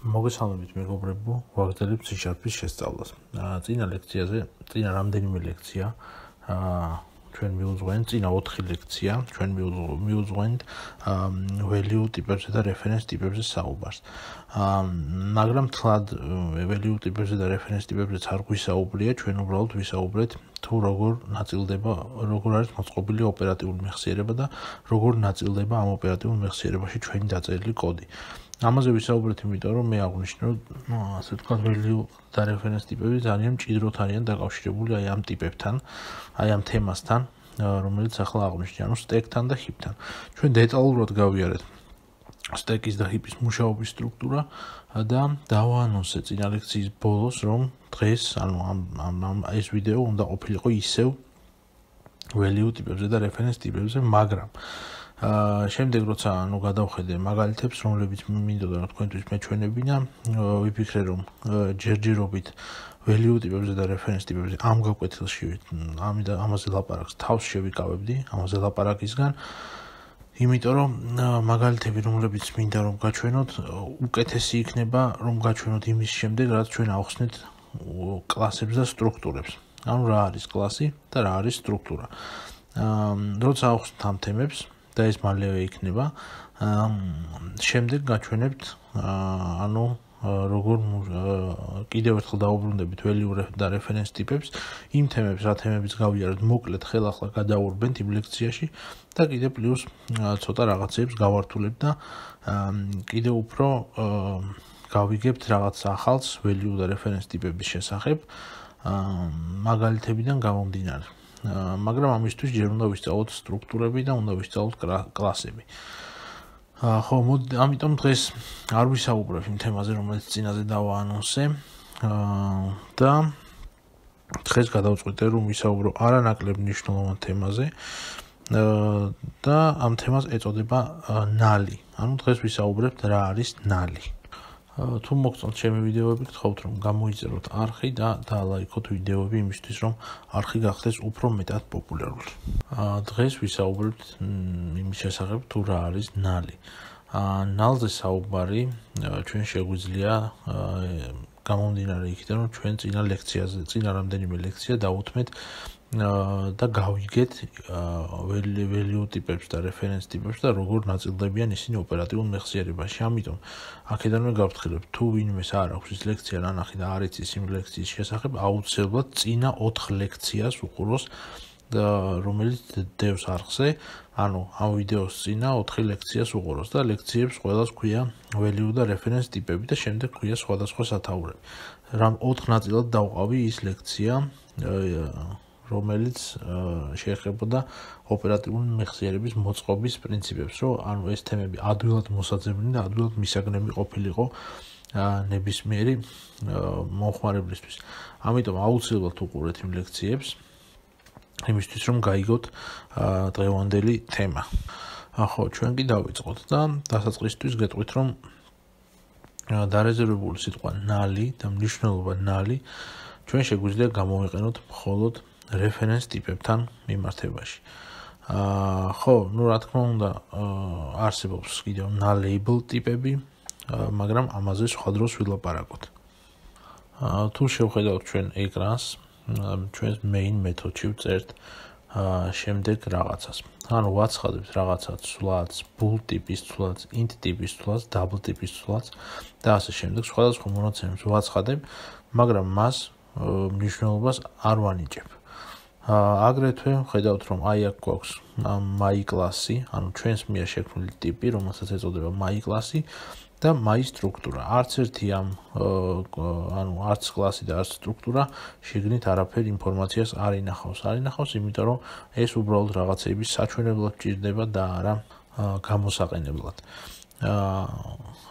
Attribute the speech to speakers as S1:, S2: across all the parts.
S1: მოგესალმებით მეგობრებო, ვაგრძელებთ C# შესწავლას. წინა ლექციაზე, წინა რამდენიმე ლექცია, ჩვენ მივუძღვენთ, წინა 4 ლექცია, ჩვენ მივუძღვენთ value ტიპებზე და reference ტიპებზე საუბარს. მაგრამ თლად value ტიპებზე და reference ტიპებზე არ გვისაუბრია, ჩვენ უბრალოდ ვისაუბრეთ თუ როგორ ნაწილდება, როგორ არის მოწყობილი ოპერატიული მეხსიერება და როგორ ნაწილდება ამ ოპერატიულ მეხსიერებაში ჩვენი დაწერილი კოდი. ამაზე ვისაუბრეთ, იმიტომ რომ მე აღვნიშნე, რომ ასე ვთქვათ, value და reference ტიპები ძალიან მჭიდროდ არიან დაკავშირებული აი ამ ტიპებთან, აი ამ თემასთან, რომელიც ახლა აღვნიშნე, ანუ stack-თან და heap-თან. ჩვენ დეტალურად გავიარეთ stack-ის და heap-ის მუშაობის სტრუქტურა და დავაანონსე წინა ლექციის ბოლოს, რომ დღეს, ანუ ამ ეს ვიდეო უნდა ყოფილიყო ისევ value ტიპებზე და reference ტიპებზე, მაგრამ შემდეგ როცა გადავხედე მაგალითებს, რომლებიც მინდოდა რომ თქვენთვის მეჩვენებინა, ვიფიქრე რომ ჯერჯერობით value ტიპებზე და reference ტიპებზე ამ გაკვეთილში ამაზე ლაპარაკს თავს შევიკავებდი, ამაზე ლაპარაკისგან, იმიტომ რომ მაგალითები, რომლებიც მინდა რომ გაჩვენოთ, უკეთესი იქნება რომ გაჩვენოთ იმის შემდეგ, რაც ჩვენ ავხსნით კლასებს და სტრუქტურებს. ანუ რა არის კლასი და რა არის სტრუქტურა. როცა ავხსნით ამ თემებს და ეს მალევე იქნება. შემდეგ გაჩვენებთ, ანუ როგორ კიდევ ერთხელ დაუბრუნდებით value და reference ტიპებს, იმ თემებს, რა თემებიც გავიარეთ, მოკლედ ხელახლა გადავურბენთ იმ ლექციაში და კიდევ პლუს ცოტა რაღაცებს გავართულებთ და კიდევ უფრო გავიგებთ რაღაც ახალს value და reference ტიპების შესახებ, მაგალითებიდან გამომდინარე. მაგრამ ამისთვის ჯერ უნდა ვისწავლოთ სტრუქტურები და უნდა ვისწავლოთ კლასები. ხო, ამიტომ დღეს არ ვისაუბრებ იმ თემაზე, რომელიც წინაზე დავაანონსე და დღეს გადავწყვიტე, რომ ვისაუბრო არანაკლებ მნიშვნელოვან თემაზე და ამ თემას ეწოდება null. ანუ დღეს ვისაუბრებთ რა არის null. თუ მოგწონთ ჩემი ვიდეოები, გთხოვთ რომ გამოიწეროთ არხი და დაალაიქოთ ვიდეოები იმისთვის, რომ არხი გახდეს უფრო მეტად პოპულარული. დღეს ვისაუბრებთ იმის შესახებ, თუ რა არის null. null-ზე საუბარი ჩვენ შეგვიძლია გამომდინარე იქიდან, რომ ჩვენ წინა რამდენიმე ლექცია დავუთმეთ და გავიგეთ value ტიპებს და reference ტიპებს და როგორ ნაწილდებიან ისინი ოპერატიულ მეხსიერებაში. ამიტომ აქედანვე გავფრთხილებ, თუ ვინმეს არ აქვს ის ლექცია ნანახი და არ იცის იმ ლექციის შესახებ, აუცილებლად წინა 4 ლექციას უყუროს, რომელიც დევს არხზე, ანუ ამ ვიდეოს წინა 4 ლექციას უყუროს და ლექციებს ყველას ქვია value და reference ტიპები და შემდეგ ქვია სხვადასხვა სათაურები. რამ 4 ნაწილად დავყავი ის ლექცია, რომელიც შეეხებოდა ოპერატიული მეხსიერების მოწყობის პრინციპებს, რომ ანუ ეს თემები ადვილად მოსაძებნი და ადვილად მისაგნები ყოფილიყო ნებისმიერი მომხმარებლისთვის. ამიტომ აუცილებლად უყურეთ იმ ლექციებს, იმისთვის რომ გაიგოთ დღევანდელი თემა. ხო, ჩვენ კი დავიწყოთ და დასაწყისისთვის გეტყვით, რომ დარეზერვებული სიტყვა null და მნიშვნელობა null ჩვენ შეგვიძლია გამოვიყენოთ მხოლოდ reference ტიპებთან მიმართებაში. ხო, რა თქმა უნდა, არსებობს კიდევ nullable ტიპები, მაგრამ ამაზე სხვა დროს ვილაპარაკოთ. თუ შევხედავთ ჩვენ ეკრანს, ჩვენს main მეთოდში ვწერთ შემდეგ რაღაცას. ანუ ვაცხადებთ რაღაცა ცვლაც, bool ტიპის ცვლაც, int ტიპის ცვლაც, double ტიპის ცვლაც და ასე შემდეგ. სხვადასხვა მონაცემებს ვაცხადებ, მაგრამ მას მნიშვნელობას არ ვანიჭებ. აგრეთვე ხედავთ, რომ აი აქ გვაქვს my კლასი, ანუ ჩვენს მიერ შექმნილი ტიპი, რომელსაც ეწოდება my კლასი და my სტრუქტურა. არც ერთი ანუ არც კლასი და არც სტრუქტურა შიგნით არაფერ ინფორმაციას არ ინახავს. არ ინახავს, იმიტომ რომ ეს უბრალოდ რაღაცეების საჩვენებლად ჭირდება და არა გამოსაყენებლად.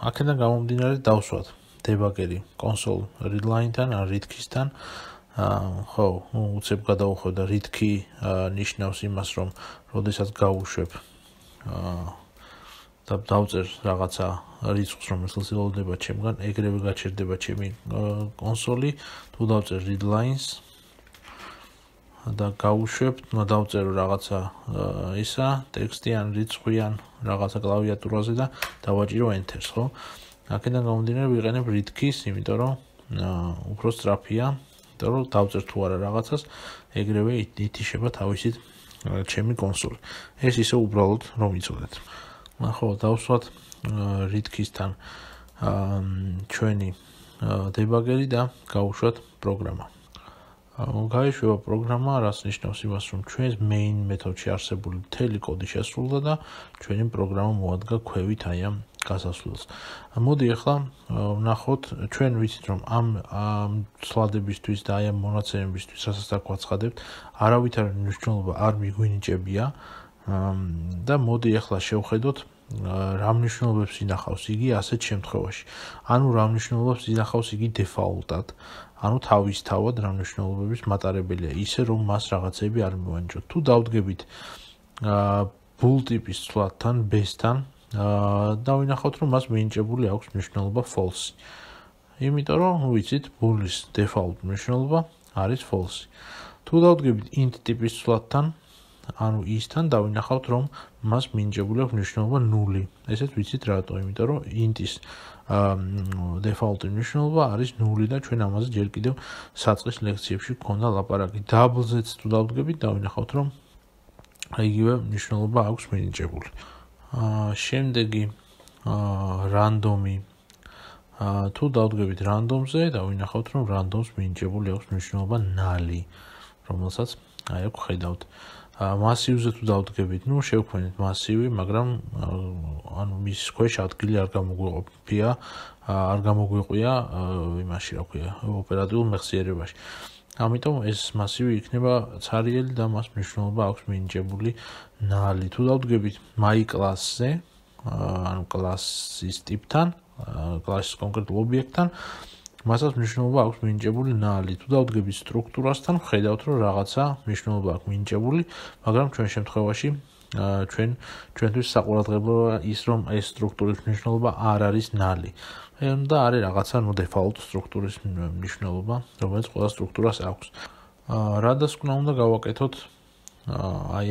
S1: აქედან გამომდინარე დავსვათ დებაგერი console readline-თან, ან readkeys-თან. ხო, უცებ გადავუხევ და read key ნიშნავს იმას, რომ როდესაც გავუშვებ და დავწერ რაღაცა რიცხვს, რომელიც ელოდება ჩემგან, ეგრევე გაჩერდება ჩემი კონსოლი. თუ დავწერ read lines და გავუშვებ, დავწერო რაღაცა ტექსტი ან რიცხვი ან რაღაცა კლავიატურაზე და დავაჭირო enter-ს, ხო? აქედან გამომდინარე ვიყენებ read keys, იმიტომ რომ უფრო სწრაფია, იმიტომ რომ დავწერ თუ არა რაღაცას, ეგრევე ითიშება თავისით ჩემი კონსოლი. ეს ისე უბრალოდ რომ იცოდეთ. ხო, დავსვათ read keys-თან ჩვენი დებაგერი და გავუშვათ პროგრამა. გაიშვება პროგრამა, რაც ნიშნავს იმას, რომ ჩვენს main მეთოდში არსებული მთელი კოდი შესრულდა და ჩვენი პროგრამა მოადგა ქვევით აი ამ გასასვლელს. მოდი ახლა ვნახოთ, ჩვენ ვიცით, რომ ამ სლადებისთვის და აი ამ მონაცემებისთვის, რასაც აქ ვაცხადებთ, არავითარი მნიშვნელობა არ მიგვინიჭებია და მოდი ახლა შევხედოთ რა მნიშვნელობებს ინახავს იგი ასეთ შემთხვევაში. ანუ რა მნიშვნელობებს ინახავს იგი დეფაულტად. ანუ თავისთავად რა მნიშვნელობების მატარებელია, ისე რომ მას რაღაცები არ მივანიჭოთ. თუ დავდგებით bool ტიპის ცვლადთან, base-თან, დავინახავთ, რომ მას მინიჭებული აქვს მნიშვნელობა false. იმიტომ რომ ვიცით, bool-ის default მნიშვნელობა არის false. თუ დავდგებით int ტიპის ცვლადთან, ანუ isთან დავინახავთ, რომ მას მინიჭებული აქვს მნიშვნელობა 0. ესეც ვიცით რატო, იმიტომ რომ int-ის default მნიშვნელობა არის 0 და ჩვენ ამაზე ჯერ კიდევ საწყის ლექციებში გქონდა ლაპარაკი. double-ზეც თუ დავდგებით, დავინახავთ, რომ იგივე მნიშვნელობა აქვს მინიჭებული. შემდეგი random-ი თუ დავდგებით random-ზე, დავინახავთ, რომ random-ს მინიჭებული აქვს მნიშვნელობა null, რომელსაც აი აქ ხედავთ. massive-ზე თუ დავდგებით, ნუ შევქმნით massive, მაგრამ ანუ მის ქვეშ ადგილი არ გამოგვიყოფია, არ გამოგვიყვია იმაში, რა ქვია, ოპერატიულ მეხსიერებაში. ამიტომ ეს massive იქნება ცარიელი და მას მნიშვნელობა აქვს მინიჭებული null. თუ დავდგებით my class-ზე, ანუ class-ის ტიპთან, class-ის კონკრეტულ ობიექტთან, მასაც მნიშვნელობა აქვს მინიჭებული null. თუ დავდგებით სტრუქტურასთან, ხედავთ, რომ რაღაცა მნიშვნელობა აქვს მინიჭებული, მაგრამ ჩვენ შემთხვევაში ჩვენთვის საყურადღებლოა ის, რომ ეს სტრუქტურის მნიშვნელობა არ არის null. და არის რაღაცა default სტრუქტურის მნიშვნელობა, რომელიც ყველა სტრუქტურას აქვს. რა დასკვნა უნდა გავაკეთოთ აი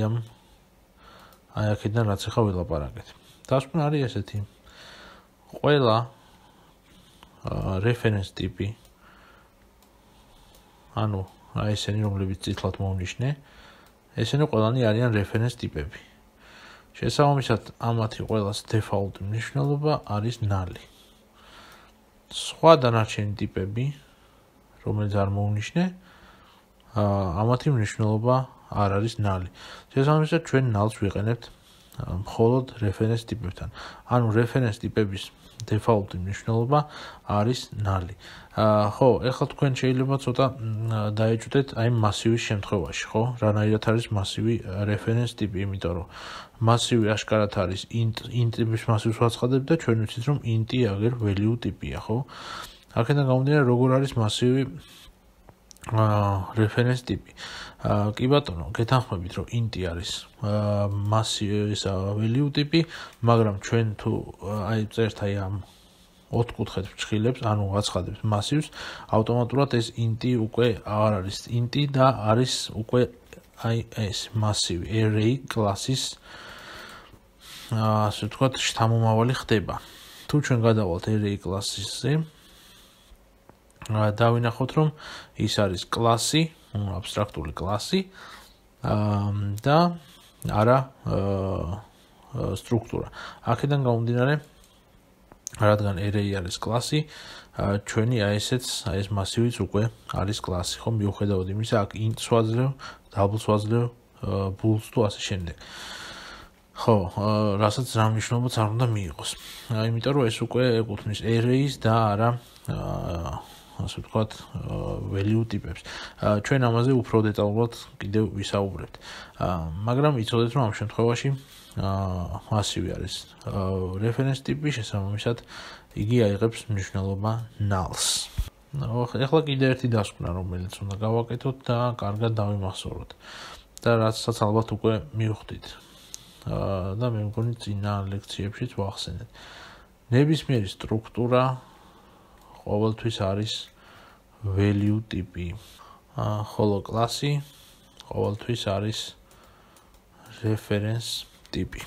S1: აქედან რაც ახლა ვილაპარაკეთ. დასკვნა არის ესეთი. ყველა reference ტიპი, ანუ აი ესენი, რომლებიც წითლად მოვნიშნე, ესენი ყველანი არიან reference ტიპები. შესაბამისად, ამათი ყველას default მნიშვნელობა არის null. სხვა დანარჩენი ტიპები, რომელიც არ მოვნიშნე, ამათი მნიშვნელობა არ არის null. შესაბამისად, ჩვენ null-ს ვიყენებთ მხოლოდ reference ტიპებთან. ანუ reference ტიპების default მნიშვნელობა არის null. ხო, ეხლა თქვენ შეიძლება ცოტა დაეჭვდეთ აი massive-ის შემთხვევაში, ხო? რანაირად არის massive reference ტიპი, იმიტომ რომ massive აშკარად არის int ტიპის massive-ს ვაცხადებ და ჩვენ ვიცით, რომ int-ი აგერ value ტიპია, ხო? აქედან გამომდინარე, როგორ არის massive reference ტიპი. კი ბატონო, გეთანხმებით, რომ int-ი არის massive-ის value ტიპი, მაგრამ ჩვენ თუ აი წერთ აი ამ 4 კუთხედ ფრჩხილებს, ანუ ვაცხადებთ massive-ს, ავტომატურად ეს int-ი უკვე აღარ არის int-ი და არის უკვე აი ეს massive array class-ის ასე ვთქვათ, შთამომავალი ხდება. თუ ჩვენ გადავალთ array class-ზე, დავინახოთ, რომ ის არის კლასი, აბსტრაქტული კლასი და არა სტრუქტურა. აქედან გამომდინარე, რადგან array არის კლასი, ჩვენი აი ეს massive-იც უკვე არის კლასი, ხო, მიუხედავად იმისა, აქ int-ს ვაძლევ, double-ს ვაძლევ, bool-ს თუ ასე შემდეგ. ხო, რასაც რა მნიშვნელობაც არ უნდა მიიღოს. იმიტომ რომ ეს უკვე ეკუთვნის array-ს და არა ასე ვთქვათ, value ტიპებს. ჩვენ ამაზე უფრო დეტალურად კიდევ ვისაუბრებთ. მაგრამ იცოდეთ, რომ ამ შემთხვევაში massive არის reference ტიპი, შესაბამისად, იგი აიღებს მნიშვნელობა null-ს. ეხლა კიდევ ერთი დასკვნა, რომელიც უნდა გავაკეთოთ და კარგად დავიმახსოვროთ. და რაცაც ალბათ უკვე მივხვდით. და მე მგონი წინა ლექციებშიც ვახსენეთ. ნებისმიერი სტრუქტურა ყოველთვის არის value ტიპი. ხოლო კლასი ყოველთვის არის reference ტიპი.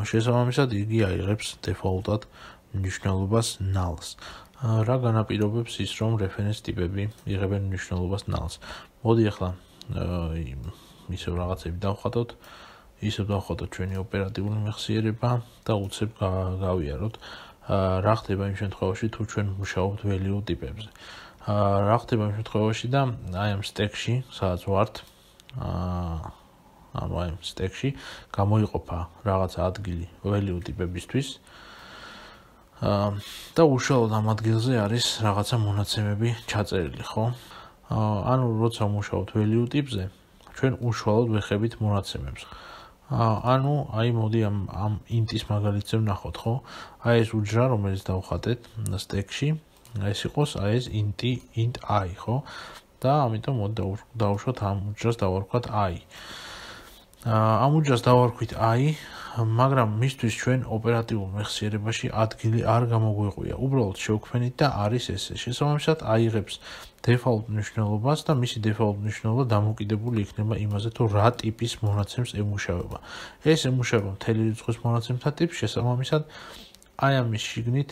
S1: შესაბამისად, იგი აიღებს default-ად მნიშვნელობას null-ს. რა განაპირობებს ის, რომ reference ტიპები იღებენ მნიშვნელობას null-ს? მოდი ახლა ისევ რაღაცები დავხატოთ, ჩვენი ოპერატიული მეხსიერება და უცებ გავიაროთ. რა ხდება იმ შემთხვევაში, თუ ჩვენ მუშაობთ value ტიპებზე. რა ხდება იმ შემთხვევაში და აი ამ stack-ში, სადაც ვართ, ანუ აი ამ stack-ში გამოიყოფა რაღაცა ადგილი value ტიპებისთვის. და უშუალოდ ამ ადგილზე არის რაღაცა მონაცემები ჩაწერილი, ხო? ანუ როცა მუშაობთ value ტიპზე, ჩვენ უშუალოდ ვეხებით მონაცემებს. ანუ აი მოდი ამ int-ის მაგალითზე ვნახოთ, ხო? აი ეს უჯრა, რომელიც დავხატეთ stack-ში, ეს იყოს აი ეს int I, ხო? და ამიტომ მოდი დავუშვათ ამ უჯრას დავარქვათ I. ამ უჯრას დავარქვით I, მაგრამ მისთვის ჩვენ ოპერატიულ მეხსიერებაში ადგილი არ გამოგვეყვია. უბრალოდ შევქმნით და არის ესე. შესაბამისად აიღებს default მნიშვნელობას და მისი default მნიშვნელობა დამოკიდებული იქნება იმაზე, თუ რა ტიპის მონაცემს ემუშავება. ეს ემუშავება მთელი რიცხვის მონაცემთა ტიპს, შესაბამისად აი ამის შიგნით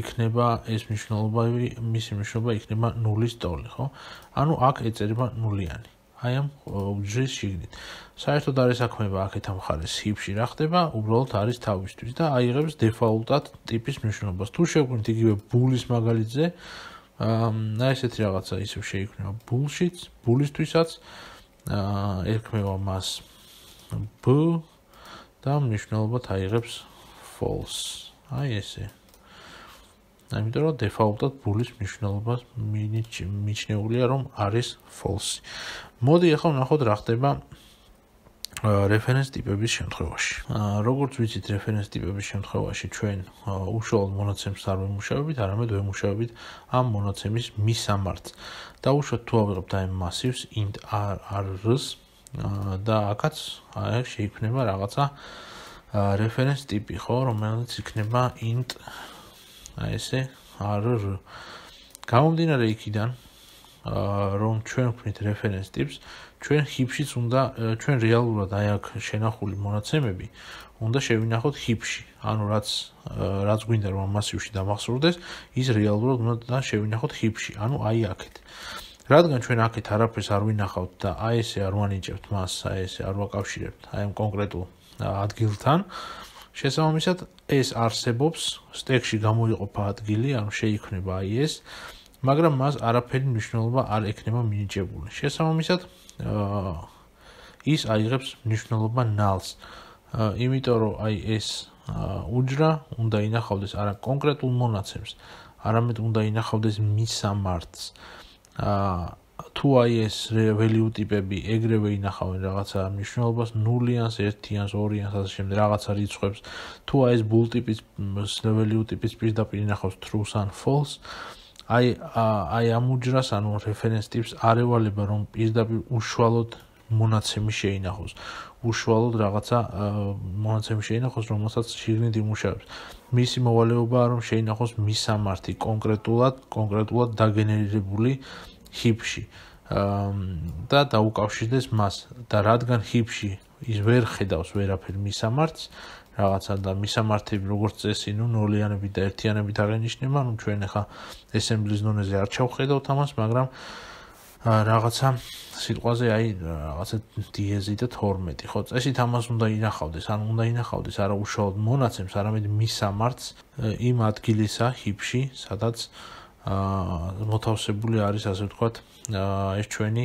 S1: იქნება ეს მნიშვნელობები, მისი მნიშვნელობა იქნება 0-ის ტოლი, ხო? ანუ აქ ეწერება ნულიანი. აი ამ უჯრის შიგნით. საერთოდ არის საქმეება აქეთ ამ მხარეს heap-ში რა ხდება, უბრალოდ არის თავისთვის და აიღებს default-ად ტიპის მნიშვნელობას. თუ შევქმნით იგივე bool-ის მაგალითზე, ესეთი რაღაცა ისევ შეიქმნება bool-ისთვისაც, ერქმევა მას b და მნიშვნელობად აიღებს false. აი ესე. ამიტომ რომ default-ად bool-ის მნიშვნელობა მიჩნეულია, რომ არის false. მოდი ახლა ვნახოთ რა ხდება reference ტიპების შემთხვევაში. როგორც ვიცით, reference ტიპების შემთხვევაში ჩვენ უშუალოდ მონაცემს არ ვემუშავებით, არამედ ვემუშავებით ამ მონაცემის მისამართს. დავუშვათ თუ ავიღებთ აი massives int r-ს და აქაც აი შეიქმნება რაღაცა reference ტიპი, ხო, რომელიც იქნება int აი ესე r. გამომდინარე იქიდან, რომ ჩვენ ვქმნით reference ტიპს, ჩვენ heap-შიც უნდა ჩვენ რეალურად აი აქ შენახული მონაცემები უნდა შევინახოთ heap-ში. ანუ რაც გვინდა რომ massive-ში დამახსოვრდეს, ის რეალურად უნდა შევინახოთ heap-ში. ანუ აი აქეთ. რადგან ჩვენ აქეთ არაფერს არ ვინახავთ და აი ესე არ ვანიჭებთ მას, აი ესე არ ვაკავშირებთ აი ამ კონკრეტულ ადგილთან, შესაბამისად ეს არსებობს, stack-ში გამოიყოფა ადგილი, ანუ შეიქმნება აი ეს, მაგრამ მას არაფერი მნიშვნელობა არ ექნება მინიჭებული. შესაბამისად ის აიღებს მნიშვნელობა null-ს. იმიტომ რომ აი ეს უჯრა უნდა ინახავდეს არა კონკრეტულ მონაცემს, არამედ უნდა ინახავდეს მისამართს. თუ აი ეს value ტიპები ეგრევე ინახავენ რაღაცა მნიშვნელობას 0-იანს, 1-იანს, 2-იანს, ასე შემდეგ რაღაცა რიცხვებს, თუ აი ეს bool ტიპის value ტიპის პირდაპირ ინახავს true-ს ან false, აი ამ უჯრას, ანუ reference ტიპს არ ევალება რომ პირდაპირ უშუალოდ მონაცემი შეინახოს. უშუალოდ რაღაცა მონაცემი შეინახოს, რომელსაც შიგნით იმუშავებს. მისი მოვალეობაა რომ შეინახოს მისამართი კონკრეტულად დაგენერირებული heap-ში. და დაუკავშირდეს მას და რადგან heap-ში ის ვერ ხედავს ვერაფერ მისამართს, რაღაცა და მისამართები როგორც წესი, 0-იანებით და 1-იანებით აღენიშნება, ჩვენ ახლა assembly-ის დონეზე არ ჩავხედავთ ამას, მაგრამ რაღაცა სიტყვაზე აი რაღაცა diez-ი და 12, ხო, წესით ამას უნდა ინახავდეს, ანუ უნდა ინახავდეს არა უშუალოდ მონაცემს, არამედ მისამართს იმ ადგილისა heap-ში, სადაც მოთავსებული არის, ასე ვთქვათ, ეს ჩვენი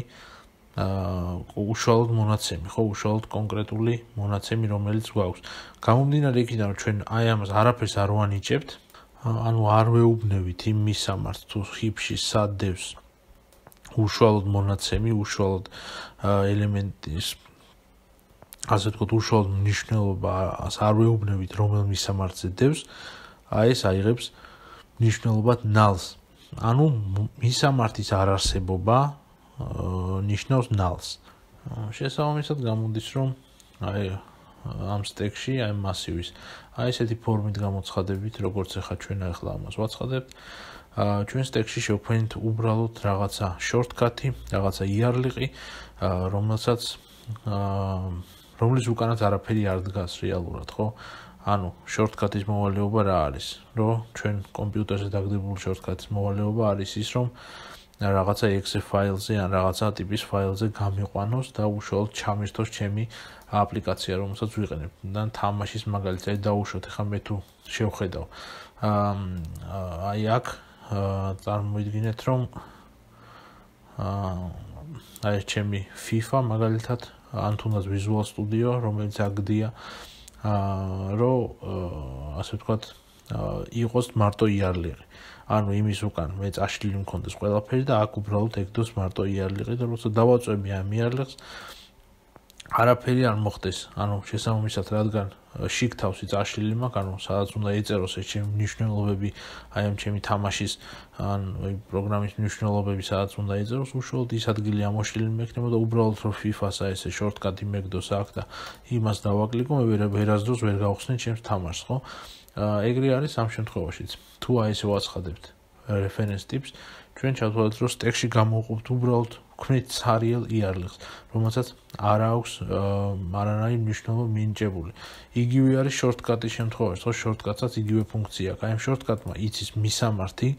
S1: უშუალოდ მონაცემი, ხო, უშუალოდ კონკრეტული მონაცემი, რომელიც გვაქვს. გამომდინარე იქიდან, რომ ჩვენ აი ამას არაფერს არ ვანიჭებთ, ანუ არ ვეუბნებით იმ მისამართს, თუ heap-ში სადევს უშუალოდ მონაცემი, უშუალოდ ელემენტის, ასე ვთქვათ, უშუალოდ მნიშვნელობას არ ვეუბნებით, რომელ მისამართზე დევს, აი ეს აიღებს მნიშვნელობად null-ს. ანუ მისამართის არარსებობა ნიშნავს null-ს. შესაბამისად გამოდის, რომ აი ამ stack-ში, აი massive-ის, აი ესეთი ფორმით გამოცხადებით, როგორც ახლა ჩვენ ახლა ამას ვაცხადებთ, ჩვენ stack-ში შევქმნით უბრალოდ რაღაცა shortcut-ი, რაღაცა იარლიყი, რომლის უკანაც არაფერი არ დგას რეალურად, ხო? ანუ shortcut-ის მოვალეობა რა არის? რომ ჩვენ კომპიუტერზე დაგდებულ shortcut-ის მოვალეობა არის ის, რომ რაღაცა exe ფაილზე ან რაღაცა ტიპის ფაილზე გამიყვანოს და უშუალოდ ჩამირთოს ჩემი აპლიკაცია, რომელსაც ვიყენებ. და თამაშის მაგალითად დაუშვოთ, ახლა მე თუ შევხედავ. აი აქ წარმოვიდგინეთ, რომ აი ჩემი FIFA მაგალითად ან თუნდაც Visual Studio, რომელიც აგდია, რომ ასე ვთქვათ, იყოს მარტო იარლიყი. ანუ იმის უკან მე წაშლილი მქონდეს ყველაფერი და აქ უბრალოდ ეგდოს მარტო იარლიყი და როცა დავაწვევი ამ იარლიყს არაფერი არ მოხდეს. ანუ შესაბამისად, რადგან შიგთავსი წაშლილი მაქვს, ანუ სადაც უნდა ეწეროს ეს ჩემი მნიშვნელობები, აი ამ ჩემი თამაშის ან პროგრამის მნიშვნელობები, სადაც უნდა ეწეროს, უშუალოდ ის ადგილი ამოშლილი მექნება და უბრალოდ რომ FIFA-ს აი ესე shortcut-ი მეგდოს აქ და იმას დავაკლიკო, მე ვერასდროს ვერ გავხსნე ჩემს თამაშს, ხო? ეგრე არის ამ შემთხვევაშიც. თუ აი ესე ვაცხადებთ reference tips, ჩვენ ჩავთვალეთ, რომ stack-ში გამოვყოფთ უბრალოდ ვქმნით ცარიელ იარლიხს, რომელსაც არ აქვს არანაირი მნიშვნელობა მინიჭებული. იგივე არის shortcut-ის შემთხვევაში, ხო, shortcut-საც იგივე ფუნქცია აქვს. აი ამ shortcut-მა იცის მისამართი,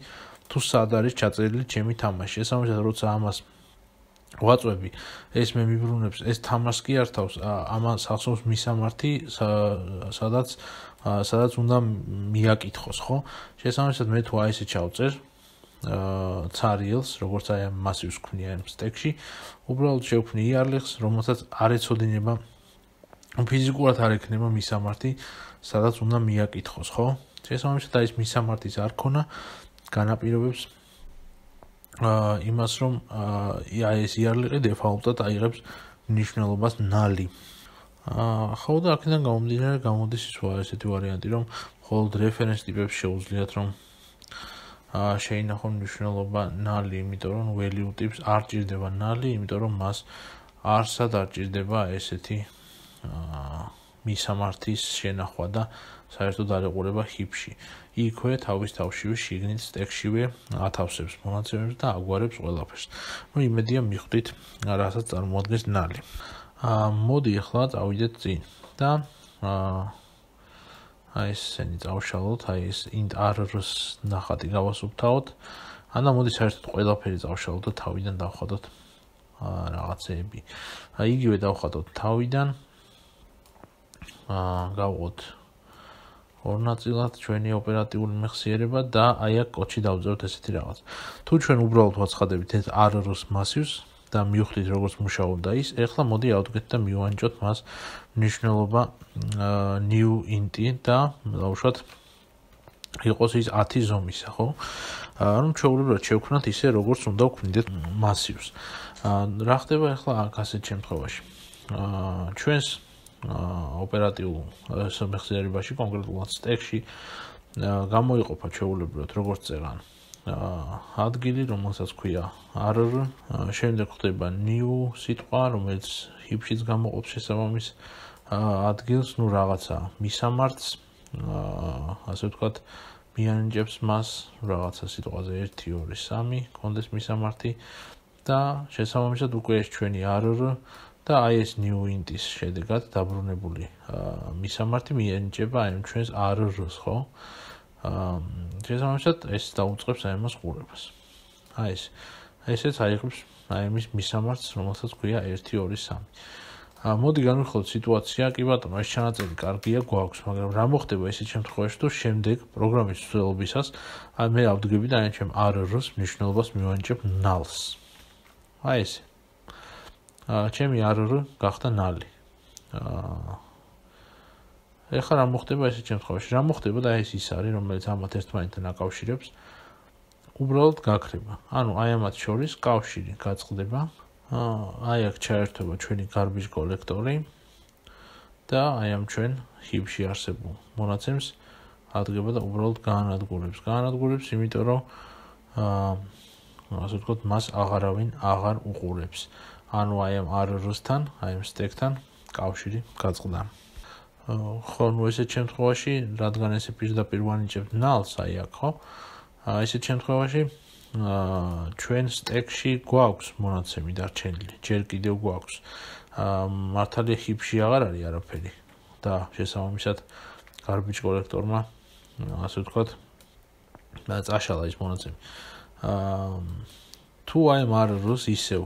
S1: თუ სად არის ჩაწერილი ჩემი თამაში. შესაბამისად, როცა ამას ვაწვევი, ეს მე მიბრუნებს, ეს თამაშს კი ართავს, ამას ახსოვს მისამართი, სადაც უნდა მიაკითხოს, ხო? შესაბამისად, მე თუ აი ესე ჩავწერ ცარიელს, როგორც აი ამ მასივს ვქმნი ამ stack-ში, უბრალოდ შევქმნი იარლიხს, რომელსაც არ ეცოდინება, ფიზიკურად არ ექნება მისამართი, სადაც უნდა მიაკითხოს, ხო? შესაბამისად, აი ეს მისამართის არ ქონა განაპირობებს იმას, რომ აი ეს იარლიყი დეფაულტად აიღებს მნიშვნელობას null-ი. ხო და აქედან გამომდინარე გამოდის ის ესეთი ვარიანტი, რომ მხოლოდ reference ტიპებს შეუძლიათ, რომ შეინახონ მნიშვნელობა null-ი, იმიტომ რომ value ტიპს არ ჭირდება null-ი, იმიტომ რომ მას არსად არ ჭირდება ესეთი მისამართის შენახვა და საერთოდ არ ეყურება heap-ში. იქვე თავის თავშივე შიგნით stack-შივე ათავსებს მონაცემებს და აგვარებს ყველაფერს. ნუ იმედია მიხვდით, რასაც წარმოადგენს null-ი. მოდი ახლა წავიდეთ წინ და აი ესენი წავშალოთ, აი ეს int r-ს ნახატი გავასუფთავოთ. ან და მოდი საერთოდ ყველაფერი წავშალოთ და თავიდან დავხატოთ რაღაცეები. აი იგივე დავხატოთ თავიდან. გავყოთ ორ ნაწილად ჩვენი ოპერატიული მეხსიერება და აი აქ კოდში დავწეროთ ესეთი რაღაც. თუ ჩვენ უბრალოდ ვაცხადებით ეს r-ს მასივს და მივხვდით როგორც მუშაობდა ის, ეხლა მოდი ავდგეთ და მივანიჭოთ მას მნიშვნელობა new int-ი და დავუშვათ იყოს ის 10 ზომისა, ხო? ანუ ჩვეულებრივად შევქმნათ ისე როგორც უნდა ვქმნიდეთ მასივს. რა ხდება ახლა აქ ასეთ შემთხვევაში? ჩვენს ოპერატიულ მეხსიერებაში, კონკრეტულად stack-ში გამოიყოფა ჩვეულებრივად როგორც წერან ადგილი, რომელსაც ქვია r, შემდეგ ხდება new სიტყვა, რომელიც heap-შიც გამოყოფს შესაბამის ადგილს, ნუ რაღაცა მისამართს, ასე ვთქვათ, მიანიჭებს მას რაღაცა სიტყვაზე 1 2 3 კონდეს მისამართი და შესაბამისად უკვე ეს ჩვენი r და აი ეს new int-ის შედეგად დაბრუნებული მისამართი მიანიჭება აი ჩვენს r-ს, ხო? შესაბამისად ეს დაუწყებს აი ამას ყურებას. აი ესეც აიღებს აი ამის მისამართს, რომელსაც ქვია 1 2 3. მოდი განვიხილოთ სიტუაცია, კი ბატონო, ეს ჩანაწერი კარგია გვაქვს, მაგრამ რა მოხდება ისეთ შემთხვევაში, თუ შემდეგ პროგრამის ცვლილობისას მე ავდგები და აი ჩემ r-ს მნიშვნელობას მივანიჭებ null-ს. აი ესე. ჩემი r გახდა null-ი. ეხლა რა მოხდება ესეთ შემთხვევაში? რა მოხდება და ეს ის არის, რომელიც ამათ ერთმანეთთან აკავშირებს, უბრალოდ გაქრება. ანუ აი ამათ შორის კავშირი გაწყდება. აი აქ ჩაერთვება ჩვენი garbage collector-ი და აი ამ ჩვენ heap-ში არსებულ მონაცემს ადგება და უბრალოდ გაანადგურებს, იმიტომ რომ ასე ვთქვათ, მას აღარავინ აღარ უყურებს. ანუ აი ამ r-სთან, აი ამ stack-თან კავშირი გაწყდა. ხო, ნუ ესეთ შემთხვევაში, რადგან ესე პირდაპირ ვანიჭებთ null-ს აი აქ, ხო? ესეთ შემთხვევაში ჩვენ stack-ში გვაქვს მონაცემი დარჩენილი, ჯერ კიდევ გვაქვს. მართალია heap-ში აღარ არის არაფერი და შესაბამისად garbage collector-მა ასე ვთქვათ წაშალა ის მონაცემი. თუ აი ამ error-ს ისევ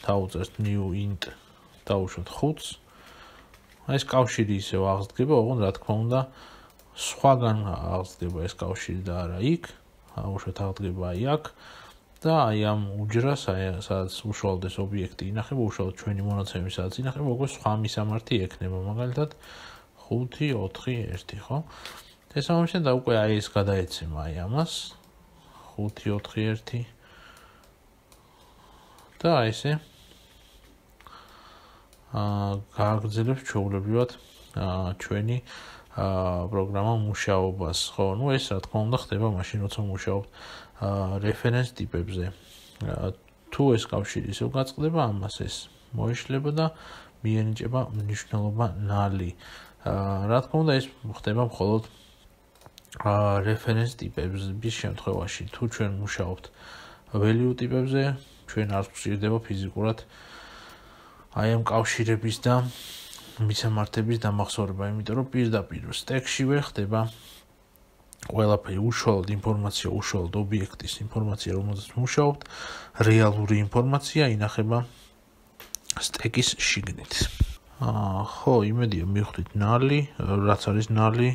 S1: დავუწერთ new int დავუშვათ 5-ს. აი ეს კავშირი ისევ აღსდგება, ოღონდ რა თქმა უნდა სხვაგან აღსდგება ეს კავშირი და არა იქ. აუშვათ აღდგება აი აქ და აი ამ უჯრას, სადაც უშუალოდ ეს ობიექტი ინახება, უშუალოდ ჩვენი მონაცემი სადაც ინახება, უკვე სხვა მისამართი ექნება, მაგალითად 5 4 1, ხო? შესაბამისად და უკვე აი ეს გადაეცემა აი ამას 5 4 1 და აი ესე გააგრძელებს ჩვეულებრივად ჩვენი პროგრამა მუშაობას, ხო? ნუ ეს რა თქმა უნდა ხდება მაშინ, როცა მუშაობთ რეფერენს ტიპებზე. თუ ეს კავშირი ისევ გაწყდება, ამას ეს მოიშლება და მიენიჭება მნიშვნელობა null-ი. რა თქმა უნდა ეს ხდება მხოლოდ რეფერენს ტიპების შემთხვევაში. თუ ჩვენ მუშაობთ value ტიპებზე, ჩვენ არ გვჭირდება ფიზიკურად აი ამ კავშირების და მისამართების დამახსოვრება, იმიტომ რომ პირდაპირ stack-შივე ხდება ყველაფერი უშუალოდ ინფორმაცია, უშუალოდ ობიექტის ინფორმაცია, რომელზეც მუშაობთ, რეალური ინფორმაცია ინახება stack-ის შიგნით. ხო, იმედია მივხვდით null-ი, რაც არის null-ი,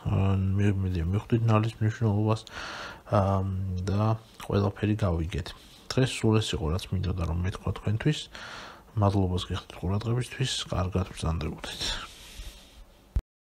S1: იმედია მივხვდით null-ის მნიშვნელობას და ყველაფერი გავიგეთ. დღეს სულ ეს იყო, რაც მინდოდა რომ მეთქვა თქვენთვის. მადლობას გიხდით ყურადღებისთვის, კარგად ბრძანდებოდეთ.